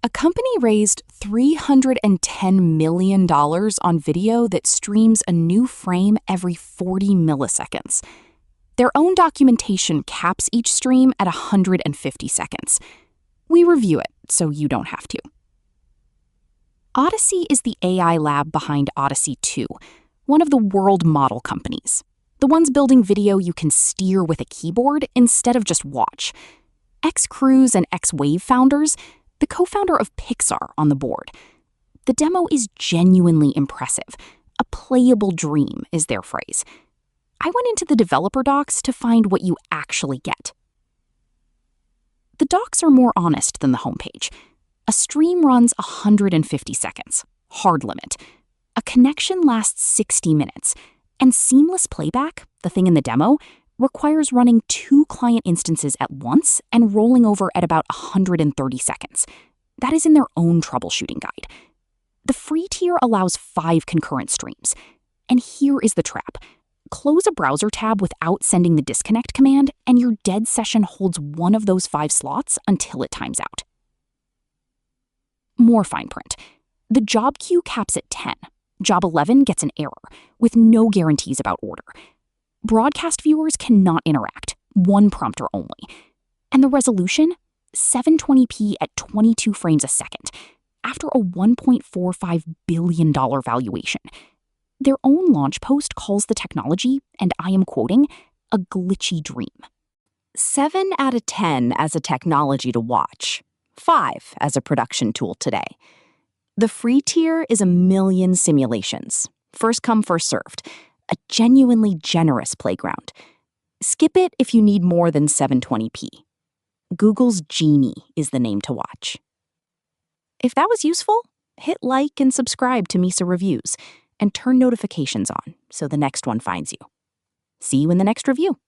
A company raised $310 million on video that streams a new frame every 40 milliseconds. Their own documentation caps each stream at 150 seconds. We review it so you don't have to. Odyssey is the AI lab behind Odyssey 2, one of the world model companies. The ones building video you can steer with a keyboard instead of just watch. X-Cruise and X-Wave founders, the co-founder of Pixar on the board. The demo is genuinely impressive. A playable dream is their phrase. I went into the developer docs to find what you actually get. The docs are more honest than the homepage. A stream runs 150 seconds, hard limit. A connection lasts 60 minutes. And seamless playback, the thing in the demo, requires running 2 client instances at once and rolling over at about 130 seconds. That is in their own troubleshooting guide. The free tier allows 5 concurrent streams. And here is the trap. Close a browser tab without sending the disconnect command, and your dead session holds one of those 5 slots until it times out. More fine print. The job queue caps at 10. Job 11 gets an error, with no guarantees about order. Broadcast viewers cannot interact, one prompter only. And the resolution? 720p at 22 frames a second, after a $1.45 billion valuation. Their own launch post calls the technology, and I am quoting, a glitchy dream. 7 out of 10 as a technology to watch. 5 as a production tool today. The free tier is a million simulations. First come, first served. A genuinely generous playground. Skip it if you need more than 720p. Google's Genie is the name to watch. If that was useful, hit like and subscribe to Misa Reviews and turn notifications on so the next one finds you. See you in the next review.